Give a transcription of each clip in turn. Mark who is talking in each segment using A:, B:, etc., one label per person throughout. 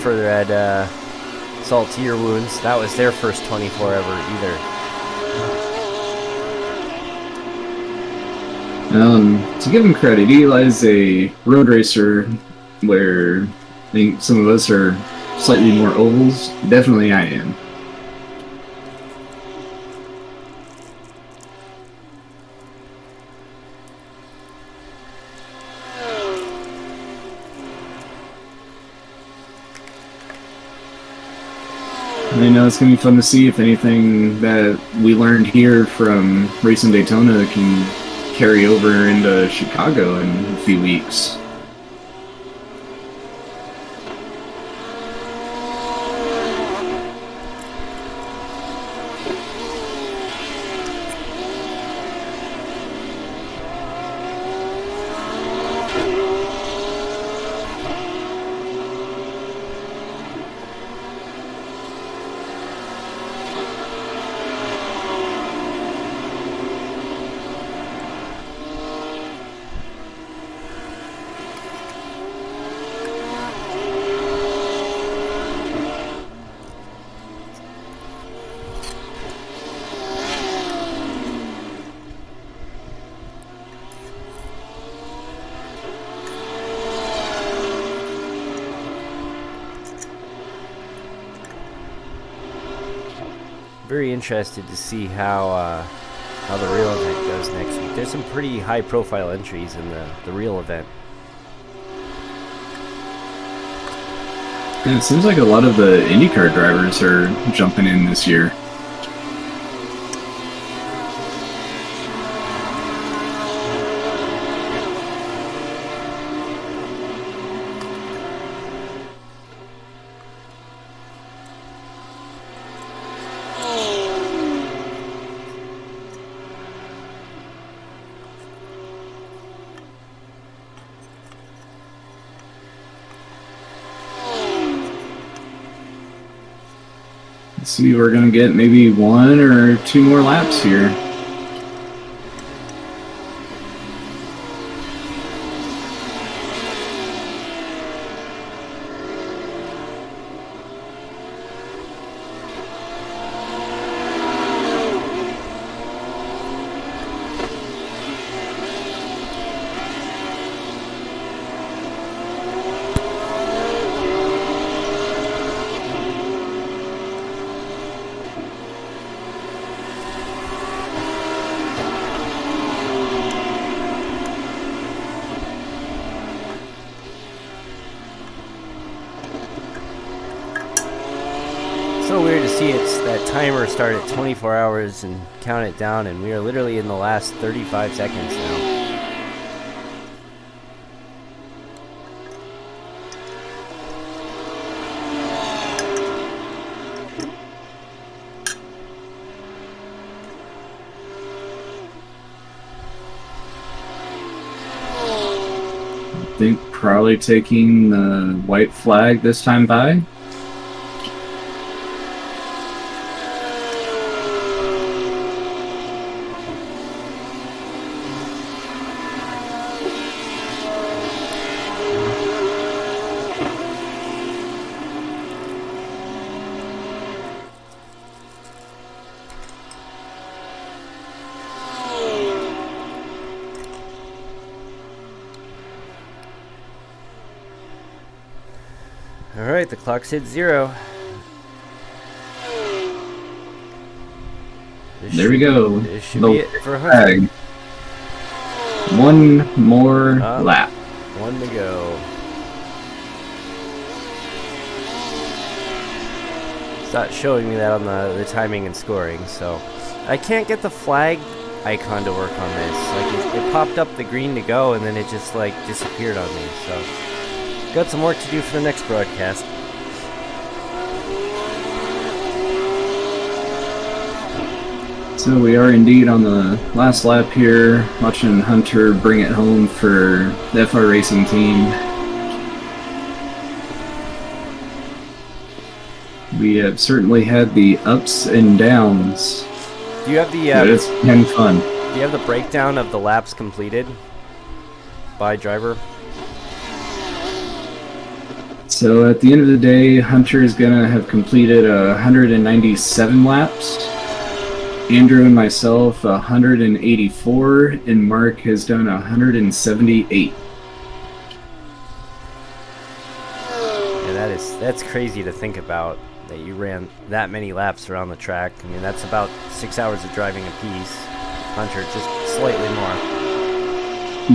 A: further add salt to your wounds. That was their first 24 ever either.
B: To give him credit, Eli's a road racer where I think some of us are slightly more ovals. Definitely I am. I know it's going to be fun to see if anything that we learned here from racing Daytona can carry over into Chicago in a few weeks.
A: Very interested to see how the real event goes next week. There's some pretty high-profile entries in the real event.
B: And it seems like a lot of the IndyCar drivers are jumping in this year. Let's see, we're going to get maybe 1 or 2 more laps here.
A: So weird to see it's that timer start at 24 hours and count it down, and we are literally in the last 35 seconds now.
B: I think probably taking the white flag this time by.
A: Alright, the clock's hit 0.
B: There we go.
A: This should be it for
B: Hunter. 1 more lap.
A: 1 to go. It's not showing me that on the timing and scoring, so I can't get the flag icon to work on this. Like it popped up the green to go, and then it just like disappeared on me. So got some work to do for the next broadcast.
B: So we are indeed on the last lap here, watching Hunter bring it home for the iRacing team. We have certainly had the ups and downs.
A: Do you have the
B: but it's been fun.
A: Do you have the breakdown of the laps completed by driver?
B: Let's So at the end of the day, Hunter is going to have completed 197 laps. Andrew and myself 184, and Mark has done 178.
A: Yeah, that's crazy to think about, that you ran that many laps around the track. I mean, that's about 6 hours of driving a piece. Hunter, just slightly more.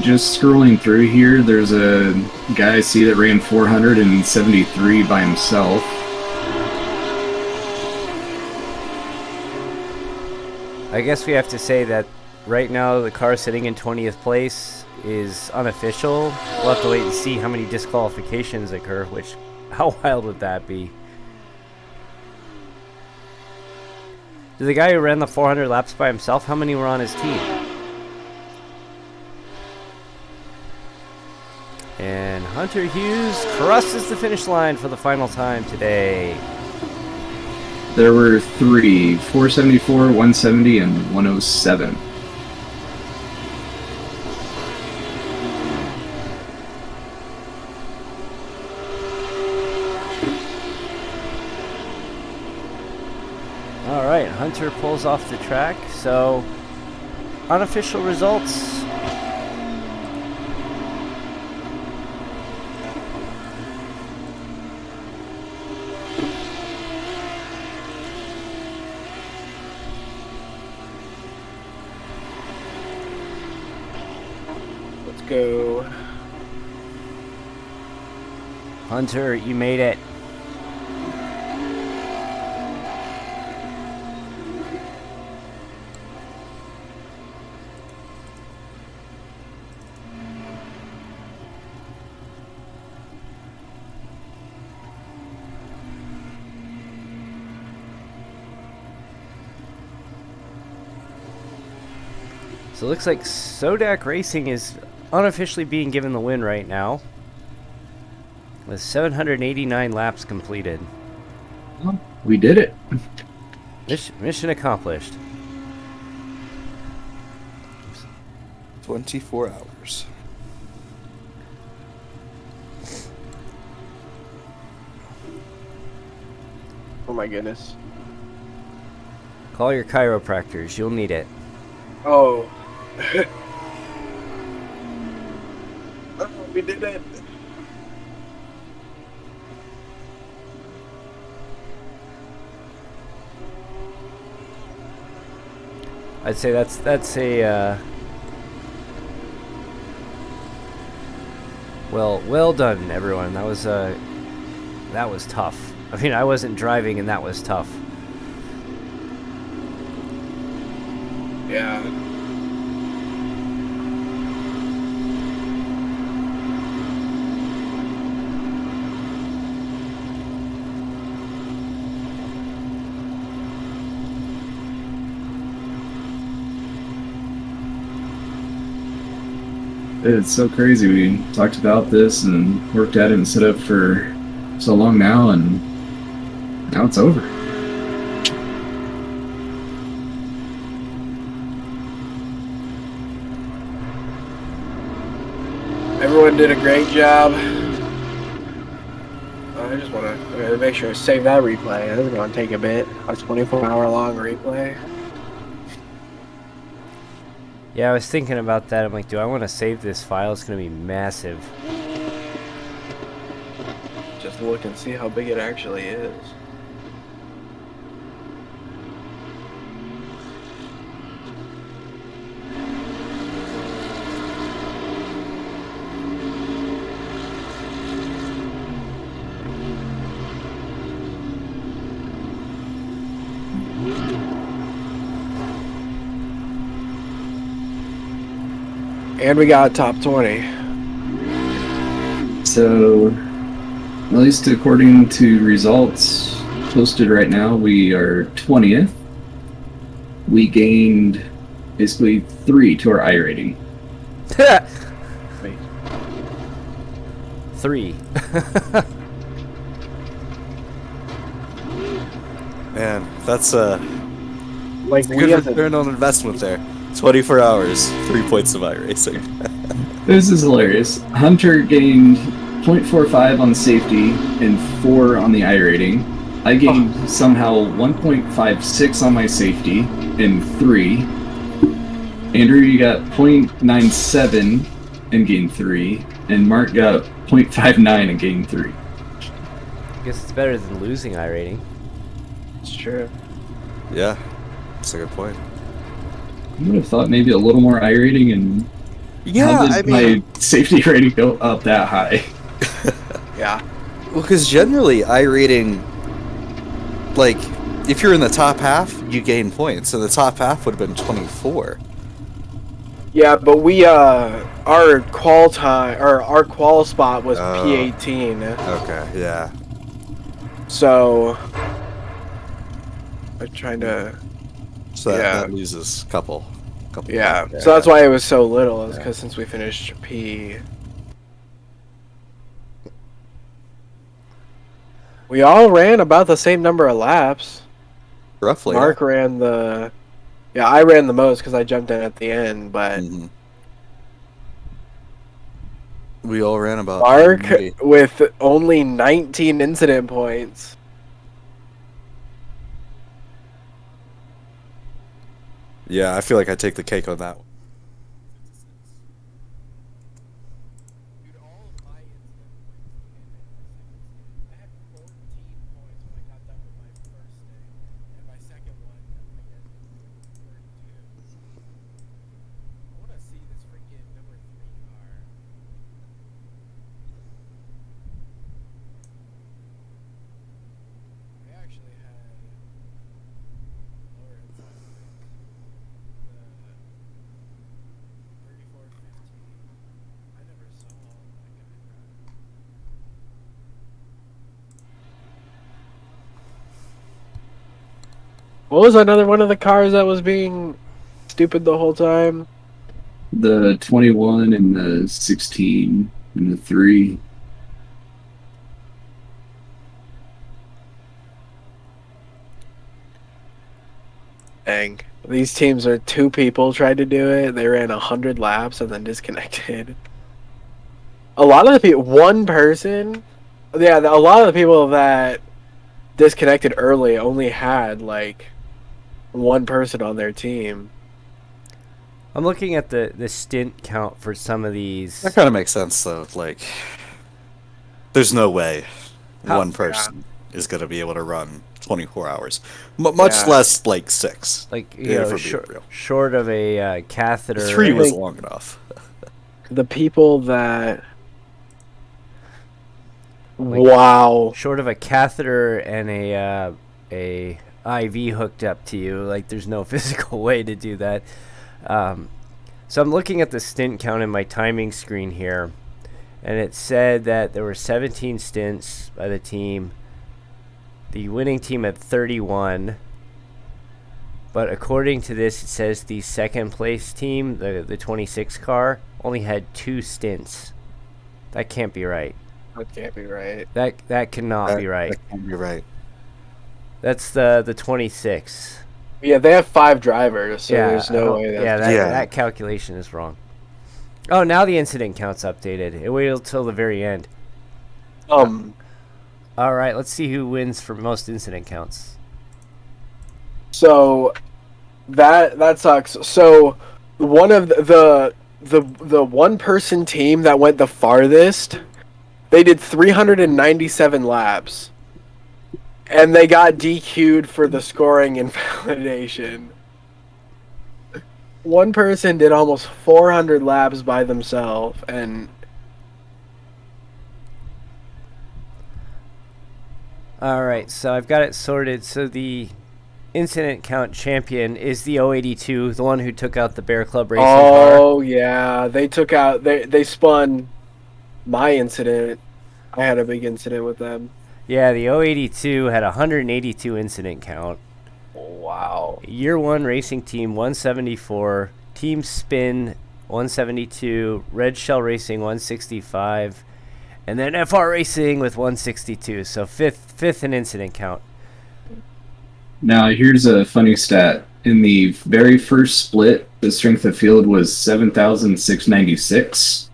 B: Just scrolling through here, there's a guy I see that ran 473 by himself.
A: I guess we have to say that right now the car sitting in 20th place is unofficial. We'll have to wait and see how many disqualifications occur, which, how wild would that be? The guy who ran the 400 laps by himself, how many were on his team? And Hunter Hughes crosses the finish line for the final time today.
B: There were 3, 474, 170, and 107.
A: All right, Hunter pulls off the track. So, unofficial results.
C: Let's go.
A: Hunter, you made it. So it looks like Sodak Racing is unofficially being given the win right now, with 789 laps completed.
B: Well, we did it.
A: Mission accomplished.
C: 24 hours. Oh my goodness.
A: Call your chiropractors, you'll need it.
C: Oh. Oh, we did it.
A: I'd say that's a well done, everyone. That was tough. I mean, I wasn't driving, and that was tough.
C: Yeah.
B: It's so crazy. We talked about this and worked at it and set up for so long now, and now it's over.
C: Everyone did a great job. I just want to make sure I save that replay. This is going to take a bit. A 24-hour long replay.
A: Yeah, I was thinking about that. I'm like, do I want to save this file? It's going to be massive.
C: Just look and see how big it actually is. And we got top 20.
B: So, at least according to results posted right now, we are 20th. We gained basically 3 to our iRating.
C: Wait.
A: 3.
D: Man, that's a
C: Like
D: good return on investment there. 24 hours, 3 points of iRacing.
B: This is hilarious. Hunter gained 0.45 on safety and 4 on the iRating. I gained somehow 1.56 on my safety and 3. Andrew, you got 0.97 and gained 3. And Mark got 0.59 and gained 3.
A: I guess it's better than losing iRating.
C: It's true.
D: Yeah, that's a good point.
B: I would have thought maybe a little more iRating, and how did my safety rating go up that high?
C: Yeah.
D: Well, because generally iRating, like, if you're in the top half, you gain points. So the top half would have been 24.
C: Yeah, but we our qual time or our qual spot was P18.
D: Okay, yeah.
C: So I'm trying to.
D: So that loses a couple.
C: Yeah.
D: Points.
C: So that's why it was so little. Is because since we finished P. We all ran about the same number of laps.
D: Roughly.
C: Mark ran the. Yeah, I ran the most because I jumped in at the end, but
D: we all ran about.
C: Mark with only 19 incident points.
D: Yeah, I feel like I take the cake on that one.
C: What was another one of the cars that was being stupid the whole time?
B: The 21 and the 16 and the 3.
C: Dang. These teams are 2 people tried to do it. They ran 100 laps and then disconnected. A lot of the people, one person, yeah, a lot of the people that disconnected early only had like one person on their team.
A: I'm looking at the stint count for some of these.
D: That kind of makes sense, though. Like, there's no way one person is going to be able to run 24 hours, much less like 6.
A: Like, you know, short of a catheter.
D: 3 was long enough.
C: The people that. Wow.
A: Short of a catheter and a IV hooked up to you, like there's no physical way to do that. So I'm looking at the stint count in my timing screen here, and it said that there were 17 stints by the team. The winning team had 31, but according to this, it says the second place team, the 26 car, only had 2 stints. That can't be right.
C: That can't be right.
A: That cannot be right.
D: That can't be right.
A: That's the 26.
C: Yeah, they have 5 drivers, so there's no way
A: that calculation is wrong. Oh, now the incident count's updated. It waited till the very end. All right, let's see who wins for most incident counts.
C: So that sucks. So one of the one person team that went the farthest, they did 397 laps. And they got DQ'd for the scoring invalidation. One person did almost 400 laps by themselves, and...
A: Alright, so I've got it sorted. So the incident count champion is the 082, the one who took out the Bear Club racing car.
C: Oh, yeah. They took out... They spun my incident. I had a big incident with them.
A: Yeah, the 082 had 182 incident count.
C: Wow.
A: Year 1 racing team 174, Team Spin 172, Red Shell Racing 165, and then FR Racing with 162. So fifth in incident count.
B: Now here's a funny stat. In the very first split, the strength of field was 7,696.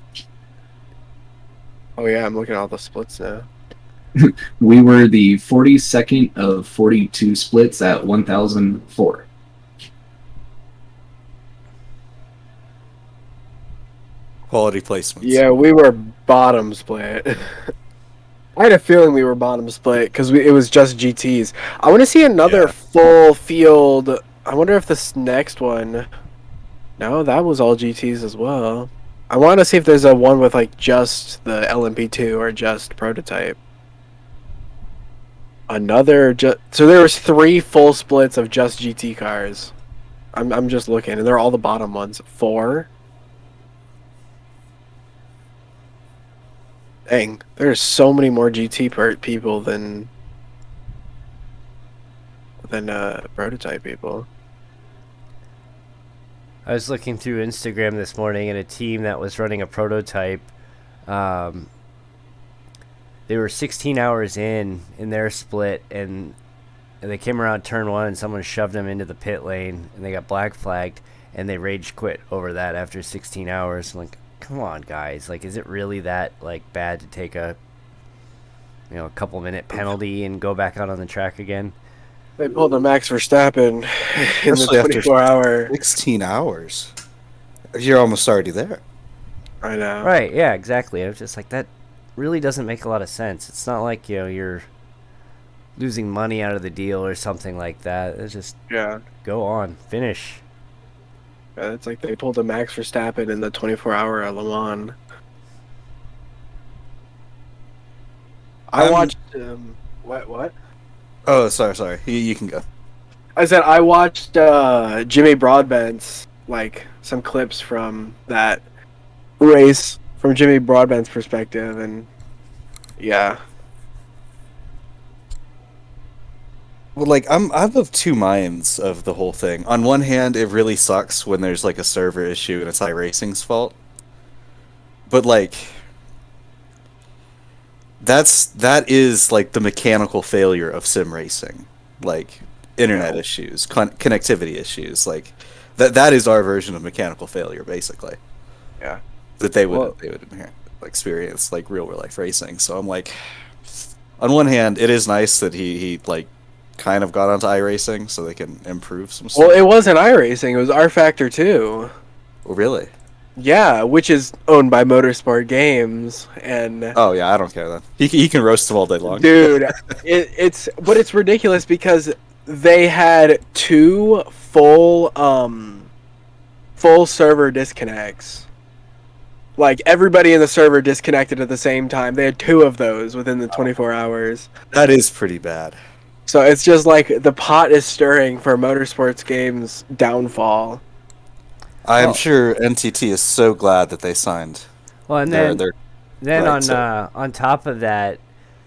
C: Oh yeah, I'm looking at all the splits now.
B: We were the 42nd of 42 splits at 1,004.
D: Quality placements.
C: Yeah, we were bottom split. I had a feeling we were bottom split because it was just GTs. I want to see another
D: Yeah.
C: full field. I wonder if this next one. No, that was all GTs as well. I want to see if there's a one with like just the LMP2 or just prototype. So there was 3 full splits of just GT cars. I'm just looking, and they're all the bottom ones. 4. Dang, there's so many more GT people than prototype people.
A: I was looking through Instagram this morning, and a team that was running a prototype, they were 16 hours in their split, and they came around turn 1, and someone shoved them into the pit lane, and they got black flagged, and they rage quit over that after 16 hours. I'm like, come on, guys! Like, is it really that like bad to take a couple minute penalty and go back out on the track again?
C: They pulled a Max Verstappen in
D: Especially
C: the
D: after
C: 24-hour.
D: 16 hours. You're almost already there.
C: I know.
A: Right? Yeah, exactly. I was just like, that really doesn't make a lot of sense. It's not like you're losing money out of the deal or something like that. It's just go on, finish.
C: It's like they pulled a Max Verstappen in the 24-hour at Le Mans. I watched. What?
D: Oh, sorry. You can go.
C: I said I watched Jimmy Broadbent's some clips from that race from Jimmy Broadbent's perspective, and yeah.
D: Well, I'm of two minds of the whole thing. On one hand, it really sucks when there's a server issue and it's iRacing's fault. But that is the mechanical failure of sim racing, internet issues, connectivity issues, that is our version of mechanical failure, basically.
C: Yeah.
D: That they would experience real life racing. So I'm on one hand, it is nice that he kind of got onto iRacing so they can improve some stuff.
C: Well, it wasn't iRacing; it was R Factor 2.
D: Oh, really?
C: Yeah, which is owned by Motorsport Games, and
D: oh yeah, I don't care then. He can roast them all day long,
C: dude. It's ridiculous because they had 2 full server disconnects. Everybody in the server disconnected at the same time. They had 2 of those within the 24 hours.
D: That is pretty bad.
C: So it's just the pot is stirring for Motorsports Games' downfall.
D: I'm sure NTT is so glad that they signed.
A: Well, and then on top of that,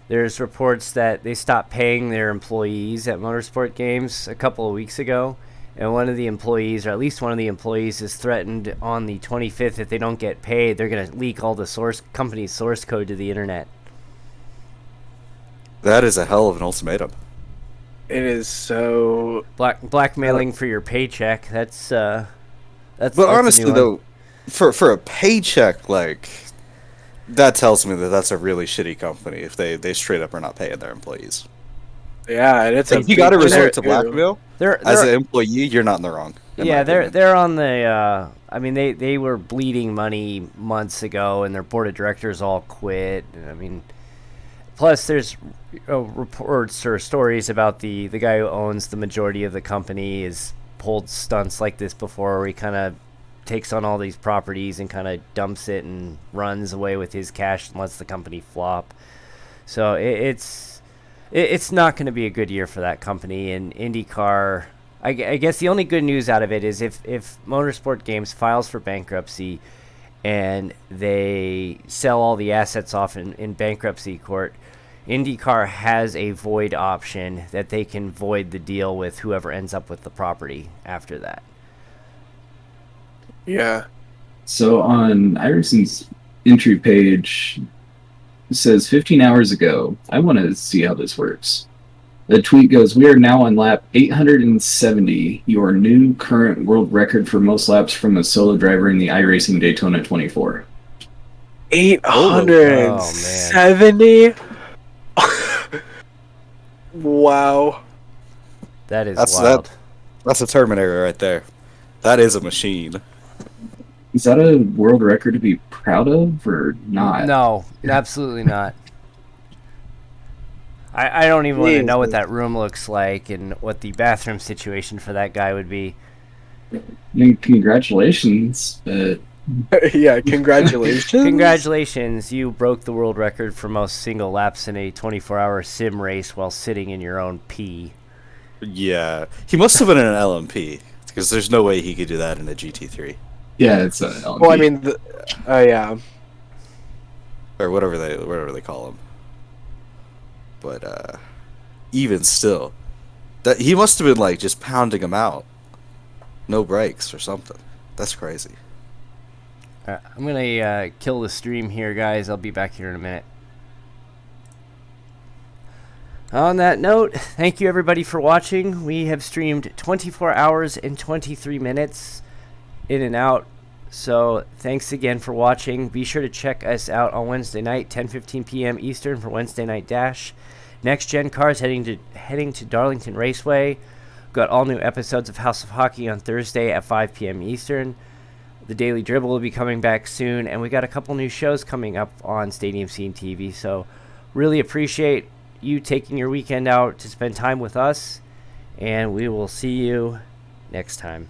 A: there's reports that they stopped paying their employees at Motorsport Games a couple of weeks ago, and one of the employees, or at least one of the employees, is threatened on the 25th if they don't get paid, they're going to leak all the company's source code to the internet.
D: That is a hell of an ultimatum.
C: It is so
A: blackmailing for your paycheck. That's
D: but honestly though, for a paycheck, that tells me that that's a really shitty company if they straight up are not paying their employees.
C: Yeah, and it's
D: if you got to resort to blackmail as an employee, you're not in the wrong.
A: Yeah, they're on the. I mean, they were bleeding money months ago, and their board of directors all quit. I mean, plus there's reports or stories about the guy who owns the majority of the company is pulled stunts like this before, where he kind of takes on all these properties and kind of dumps it and runs away with his cash and lets the company flop. So it's not going to be a good year for that company. And IndyCar, I guess the only good news out of it is if Motorsport Games files for bankruptcy and they sell all the assets off in bankruptcy court, IndyCar has a void option that they can void the deal with whoever ends up with the property after that.
C: Yeah.
B: So on iRacing's entry page, it says 15 hours ago, I want to see how this works. The tweet goes, "We are now on lap 870, your new current world record for most laps from a solo driver in the iRacing Daytona 24."
C: 870. Wow.
A: That is
D: That's
A: wild.
D: That's a Terminator right there. That is a machine.
B: Is that a world record to be proud of or not?
A: No, absolutely not. I don't even want to know what
C: Jesus.
A: that room looks like and what the bathroom situation for that guy would be.
B: I mean, congratulations. But
C: Yeah, congratulations.
A: Congratulations, you broke the world record for most single laps in a 24-hour sim race while sitting in your own pee.
D: Yeah, he must have been in an LMP because there's no way he could do that in a GT3
B: yeah, it's a LMP.
C: Well, I mean, yeah.
D: or whatever they call him. But even still, that he must have been like just pounding him out, no brakes or something. That's crazy.
A: I'm going to kill the stream here, guys. I'll be back here in a minute. On that note, thank you everybody for watching. We have streamed 24 hours and 23 minutes in and out. So thanks again for watching. Be sure to check us out on Wednesday night, 10:15 p.m. Eastern for Wednesday Night Dash. Next Gen Cars heading to Darlington Raceway. We've got all new episodes of House of Hockey on Thursday at 5 p.m. Eastern. The Daily Dribble will be coming back soon, and we got a couple new shows coming up on Stadium Scene TV. So really appreciate you taking your weekend out to spend time with us, and we will see you next time.